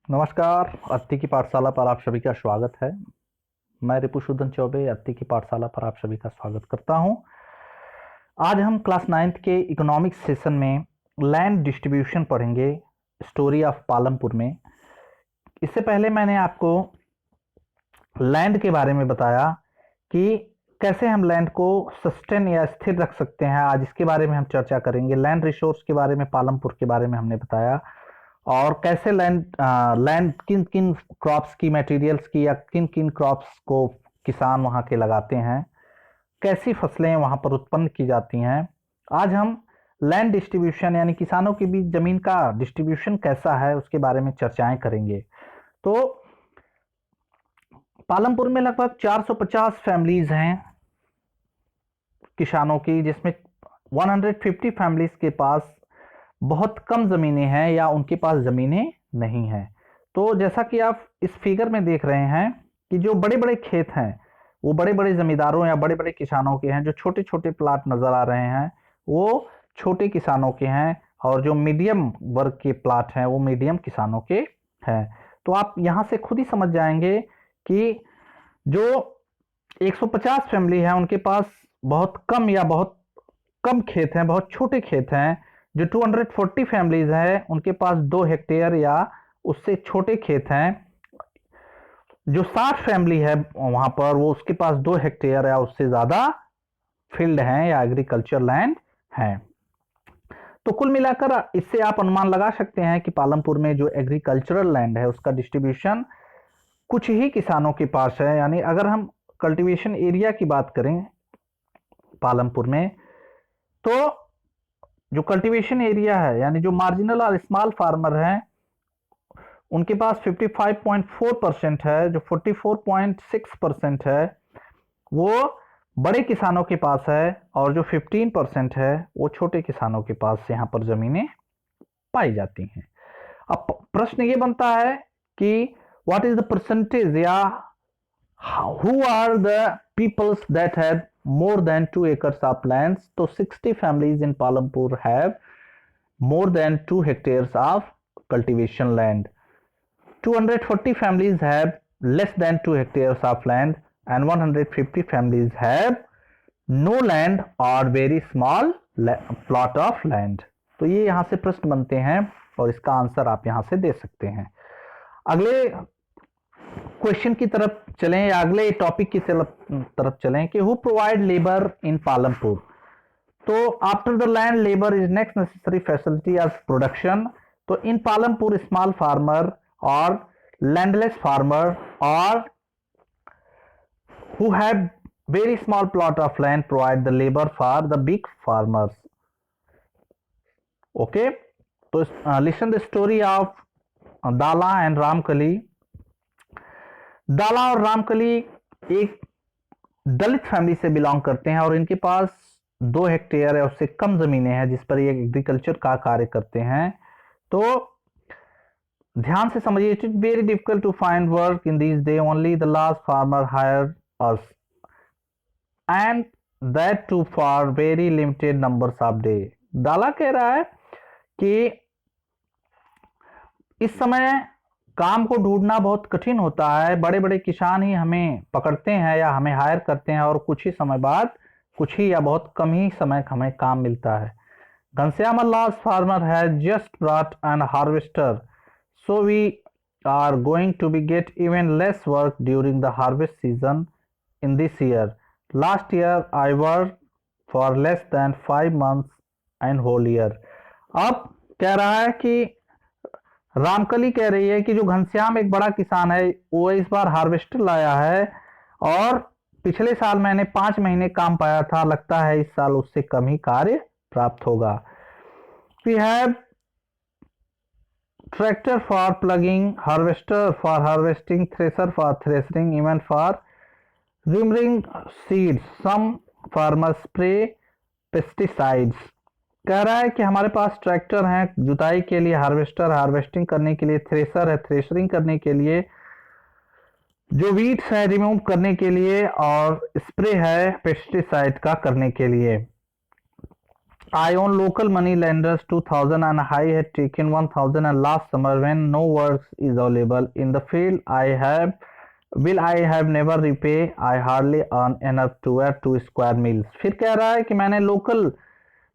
नमस्कार। अत्ति की पाठशाला पर आप सभी का स्वागत है। मैं रिपुसूदन चौबे अत्ति की पाठशाला पर आप सभी का स्वागत करता हूं। आज हम क्लास 9th के इकोनॉमिक्स सेशन में लैंड डिस्ट्रीब्यूशन पढ़ेंगे, स्टोरी ऑफ पालमपुर में। इससे पहले मैंने आपको लैंड के बारे में बताया कि कैसे हम लैंड को सस्टेन या स्थिर रख सकते हैं। आज इसके बारे में हम चर्चा करेंगे। लैंड रिसोर्स के बारे में, पालमपुर के बारे में हमने बताया, और कैसे लैंड किन किन क्रॉप्स की, मटेरियल्स की, या किन किन क्रॉप्स को किसान वहाँ के लगाते हैं, कैसी फसलें वहाँ पर उत्पन्न की जाती हैं। आज हम लैंड डिस्ट्रीब्यूशन यानी किसानों के बीच जमीन का डिस्ट्रीब्यूशन कैसा है उसके बारे में चर्चाएं करेंगे। तो पालमपुर में लगभग 450 फैमिलीज हैं किसानों की, जिसमें 150 फैमिलीज के पास बहुत कम ज़मीनें हैं या उनके पास ज़मीनें नहीं हैं। तो जैसा कि आप इस फिगर में देख रहे हैं कि जो बड़े बड़े खेत हैं वो बड़े बड़े ज़मींदारों या बड़े बड़े किसानों के हैं। जो छोटे छोटे प्लाट नज़र आ रहे हैं वो छोटे किसानों के हैं, और जो मीडियम वर्ग के प्लाट हैं वो मीडियम किसानों के हैं। तो आप यहाँ से खुद ही समझ जाएंगे कि जो 150 फैमिली है उनके पास बहुत कम या बहुत कम खेत हैं, बहुत छोटे खेत हैं। जो 240 फैमिलीज हैं उनके पास 2 हेक्टेयर या उससे छोटे खेत हैं। जो 60 फैमिली है वहां पर, वो उसके पास 2 हेक्टेयर या उससे ज्यादा फील्ड हैं या एग्रीकल्चर लैंड है। तो कुल मिलाकर इससे आप अनुमान लगा सकते हैं कि पालमपुर में जो एग्रीकल्चरल लैंड है उसका डिस्ट्रीब्यूशन कुछ ही किसानों के पास है। यानी अगर हम कल्टीवेशन एरिया की बात करें पालमपुर में, तो जो कल्टीवेशन एरिया है यानी जो मार्जिनल और स्मॉल फार्मर हैं उनके पास 55.4% है। जो 44.6% है वो बड़े किसानों के पास है, और जो 15% है वो छोटे किसानों के पास यहाँ पर जमीनें पाई जाती हैं। अब प्रश्न ये बनता है कि व्हाट इज द परसेंटेज, या who are the peoples that had more than 2 acres of lands? So 60 families in Palampur have more than 2 hectares of cultivation land. 240 families have less than 2 hectares of land, and 150 families have no land or very small plot of land. तो ये यहाँ से प्रश्न बनते हैं और इसका answer आप यहाँ से दे सकते हैं। अगले क्वेश्चन की तरफ चलें या अगले टॉपिक की तरफ चलें कि who provide labour in Palampur. तो after the land labour is next necessary facility of production. तो इन पालमपुर स्मॉल फार्मर और लैंडलेस फार्मर और who have very small plot of land provide the labour for the big farmers. Okay, तो listen the story of Dala and Ramkali. Dala और रामकली एक दलित family से belong करते हैं और इनके पास 2 हेक्टेयर या उससे कम जमीनें हैं जिस पर ये एग्रीकल्चर का कार्य करते हैं। तो ध्यान से समझिए, it is very difficult to find work in this day, only the large farmer hire us and that too for very limited numbers of day. दाला कह रहा है कि इस समय काम को ढूंढना बहुत कठिन होता है। बड़े बड़े किसान ही हमें पकड़ते हैं या हमें हायर करते हैं, और कुछ ही समय बाद, कुछ ही या बहुत कम ही समय हमें काम मिलता है। Ghanshyam large farmer has just brought an harvester, so we are going to be get even less work during the harvest season in this year. Last year I work for less than 5 months and whole year. अब कह रहा है कि रामकली कह रही है कि जो घनश्याम एक बड़ा किसान है वो इस बार हार्वेस्टर लाया है, और पिछले साल मैंने 5 महीने काम पाया था, लगता है इस साल उससे कम ही कार्य प्राप्त होगा। We have tractor for ploughing, harvester for harvesting, thresher for threshing, even for rimming seeds, some farmer spray pesticides. कह रहा है कि हमारे पास ट्रैक्टर हैं जुताई के लिए, हार्वेस्टर हार्वेस्टिंग करने के लिए, थ्रेसर है थ्रेसरिंग करने के लिए, जो वीड्स है रिमूव करने के लिए, और स्प्रे है पेस्टिसाइड का करने के लिए। I own local money lenders 2000 and I had taken 1000 and last summer when no work is available in the field I have never repay I hardly earn enough to wear 2 square meals। फिर कह रहा है कि मैंने local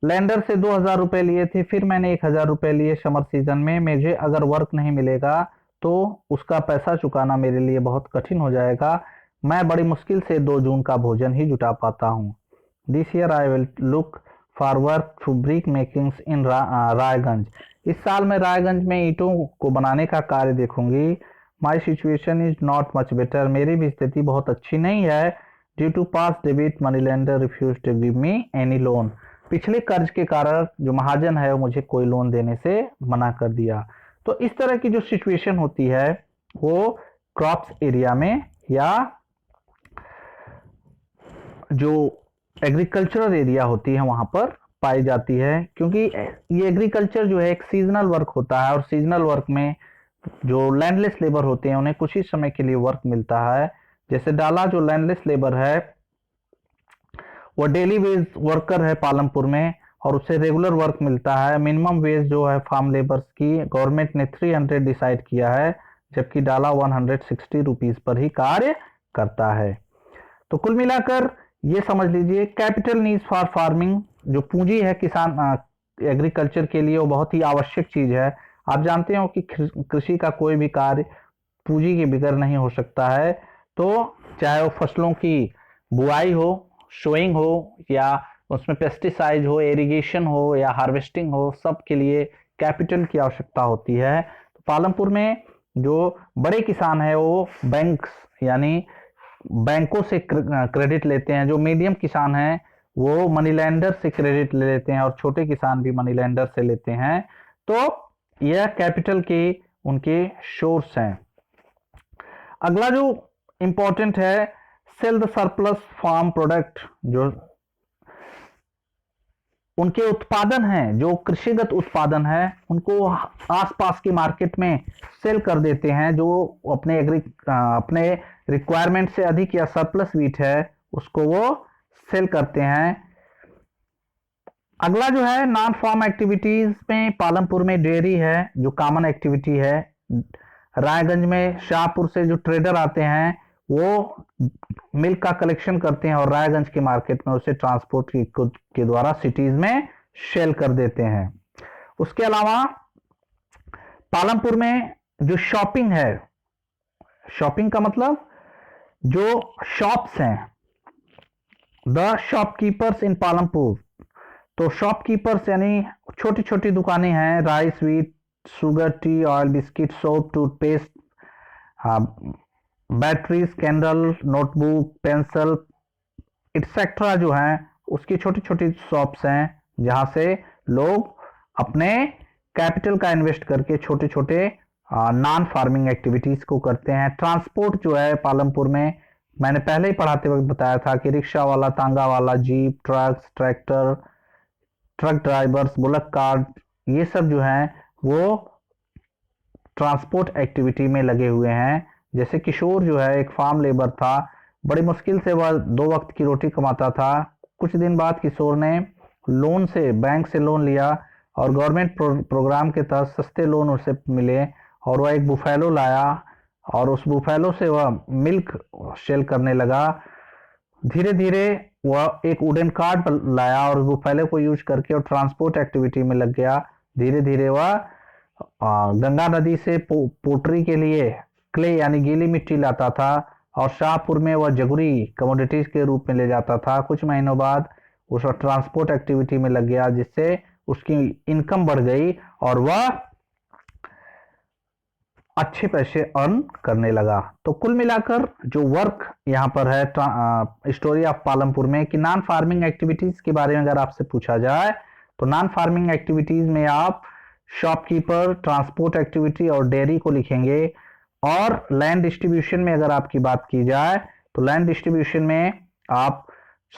lander से 2000 रुपए लिए थे, फिर मैंने 1000 रुपए लिए समर सीजन में, मुझे अगर वर्क नहीं मिलेगा तो उसका पैसा चुकाना मेरे लिए बहुत कठिन हो जाएगा, मैं बड़ी मुश्किल से 2 जून का भोजन ही जुटा पाता हूँ। This year I will look for work through brick makings in Raiganj. इस साल मैं रायगंज में ईंटों को बनाने का कार्य देखूंगी। My situation is not much better, मेरी भी स्थिति बहुत अच्छी नहीं है। ड्यू टू पास डेबिट money lender refuse to give me any loan, पिछले कर्ज के कारण जो महाजन है वो मुझे कोई लोन देने से मना कर दिया। तो इस तरह की जो सिचुएशन होती है वो क्रॉप्स एरिया में या जो एग्रीकल्चरल एरिया होती है वहां पर पाई जाती है, क्योंकि ये एग्रीकल्चर जो है एक सीजनल वर्क होता है और सीजनल वर्क में जो लैंडलेस लेबर होते हैं उन्हें कुछ ही समय के लिए वर्क मिलता है। जैसे डाला जो लैंडलेस लेबर है वो डेली वेज वर्कर है पालमपुर में और उसे रेगुलर वर्क मिलता है। मिनिमम वेज जो है फार्म लेबर्स की गवर्नमेंट ने 300 डिसाइड किया है, जबकि डाला 160 रुपीज पर ही कार्य करता है। तो कुल मिलाकर ये समझ लीजिए कैपिटल नीड्स फॉर फार्मिंग, जो पूंजी है किसान एग्रीकल्चर के लिए वो बहुत ही आवश्यक चीज है। आप जानते हो कि कृषि का कोई भी कार्य पूंजी के बगैर नहीं हो सकता है। तो चाहे वो फसलों की बुआई हो, सोइंग हो या उसमें पेस्टिसाइड हो, इरिगेशन हो या हार्वेस्टिंग हो, सब के लिए कैपिटल की आवश्यकता होती है। तो पालमपुर में जो बड़े किसान है वो बैंक्स यानी बैंकों से क्रेडिट लेते हैं, जो मीडियम किसान हैं वो मनी लेंडर से क्रेडिट ले लेते हैं और छोटे किसान भी मनी लेंडर से लेते हैं। तो यह कैपिटल के उनके सोर्स हैं। अगला जो इंपॉर्टेंट है sell the surplus farm product, जो उनके उत्पादन हैं, जो कृषिगत उत्पादन है उनको आसपास की मार्केट में सेल कर देते हैं। जो अपने रिक्वायरमेंट से अधिक या सरप्लस वीट है उसको वो सेल करते हैं। अगला जो है नॉन फार्म एक्टिविटीज में पालमपुर में डेयरी है जो कॉमन एक्टिविटी है। रायगंज में शाहपुर से जो ट्रेडर आते हैं वो मिल्क का कलेक्शन करते हैं और रायगंज के मार्केट में उसे ट्रांसपोर्ट के द्वारा सिटीज में सेल कर देते हैं। उसके अलावा पालमपुर में जो शॉपिंग है, शॉपिंग का मतलब जो शॉप्स हैं, द शॉपकीपर्स इन पालमपुर। तो शॉपकीपर्स यानी छोटी छोटी दुकानें हैं, rice, wheat, sugar, T, oil, biscuit, soap, toothpaste, batteries, candle, notebook, pencil etcetera जो हैं उसकी छोटी छोटी शॉप्स हैं जहां से लोग अपने कैपिटल का इन्वेस्ट करके छोटे छोटे नॉन फार्मिंग एक्टिविटीज को करते हैं। ट्रांसपोर्ट जो है पालमपुर में मैंने पहले ही पढ़ाते वक्त बताया था कि रिक्शा वाला, तांगा वाला, jeep, trucks, tractor, truck drivers, bullock cart, ये सब जो हैं वो ट्रांसपोर्ट एक्टिविटी में लगे हुए हैं। जैसे किशोर जो है एक फार्म लेबर था, बड़ी मुश्किल से वह 2 वक्त की रोटी कमाता था। कुछ दिन बाद किशोर ने लोन से बैंक से लोन लिया और गवर्नमेंट प्रोग्राम के तहत सस्ते लोन उसे मिले और वह एक बुफेलो लाया और उस बुफेलो से वह मिल्क सेल करने लगा। धीरे धीरे वह एक वुडन कार्ट लाया और बुफेलो को यूज करके और ट्रांसपोर्ट एक्टिविटी में लग गया। धीरे धीरे वह गंगा नदी से पोट्री के लिए क्ले यानी गीली मिट्टी लाता था और शाहपुर में वह जगुरी कमोडिटीज के रूप में ले जाता था। कुछ महीनों बाद उस ट्रांसपोर्ट एक्टिविटी में लग गया जिससे उसकी इनकम बढ़ गई और वह अच्छे पैसे अर्न करने लगा। तो कुल मिलाकर जो वर्क यहाँ पर है स्टोरी ऑफ पालमपुर में कि नॉन फार्मिंग एक्टिविटीज के बारे में अगर आपसे पूछा जाए तो नॉन फार्मिंग एक्टिविटीज में आप शॉपकीपर, ट्रांसपोर्ट एक्टिविटी और डेयरी को लिखेंगे। और लैंड डिस्ट्रीब्यूशन में अगर आपकी बात की जाए तो लैंड डिस्ट्रीब्यूशन में आप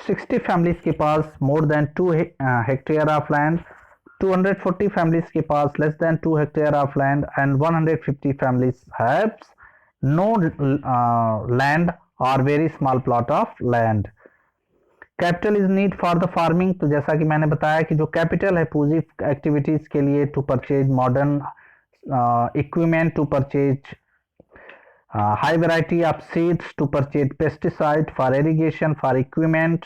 60 फैमिलीज के पास more than 2 hectare of land, 240 families के पास less than 2 hectare of land and 150 families haves no land और very small plot of land. Capital is need for the farming, तो जैसा कि मैंने बताया कि जो कैपिटल है पूंजी एक्टिविटीज के लिए, to purchase modern equipment, to purchase high variety of seeds, to purchase pesticide, for irrigation, for equipment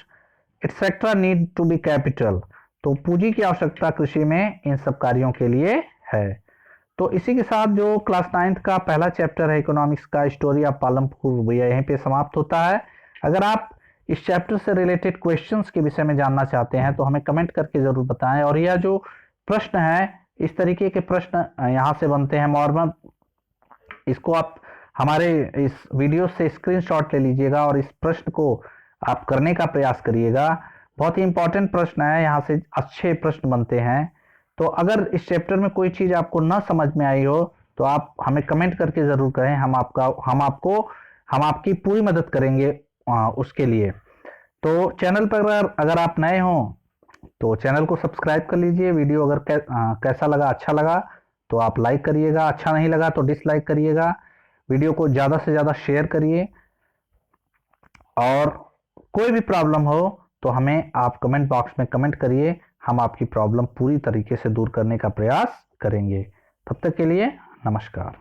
etc. need to be capital। तो पूंजी की आवश्यकता कृषि में इन सब कार्यों के लिए है। तो इसी के साथ जो क्लास 9th का पहला चैप्टर है इकोनॉमिक्स का, स्टोरी ऑफ पालमपुर, भैया यहीं पे समाप्त होता है। अगर आप इस चैप्टर से रिलेटेड क्वेश्चंस के विषय में जानना चाहते हैं तो हमें कमेंट करके जरूर बताएं। और यह जो प्रश्न है, इस तरीके के प्रश्न यहाँ से बनते हैं नॉर्मल, इसको आप हमारे इस वीडियो से स्क्रीनशॉट ले लीजिएगा और इस प्रश्न को आप करने का प्रयास करिएगा। बहुत ही इंपॉर्टेंट प्रश्न है, यहाँ से अच्छे प्रश्न बनते हैं। तो अगर इस चैप्टर में कोई चीज आपको ना समझ में आई हो तो आप हमें कमेंट करके जरूर करें, हम आपकी पूरी मदद करेंगे उसके लिए। तो चैनल पर अगर आप नए हो तो चैनल को सब्सक्राइब कर लीजिए। वीडियो अगर कैसा लगा, अच्छा लगा तो आप लाइक करिएगा, अच्छा नहीं लगा तो डिसलाइक करिएगा। वीडियो को ज़्यादा से ज़्यादा शेयर करिए और कोई भी प्रॉब्लम हो तो हमें आप कमेंट बॉक्स में कमेंट करिए, हम आपकी प्रॉब्लम पूरी तरीके से दूर करने का प्रयास करेंगे। तब तक के लिए नमस्कार।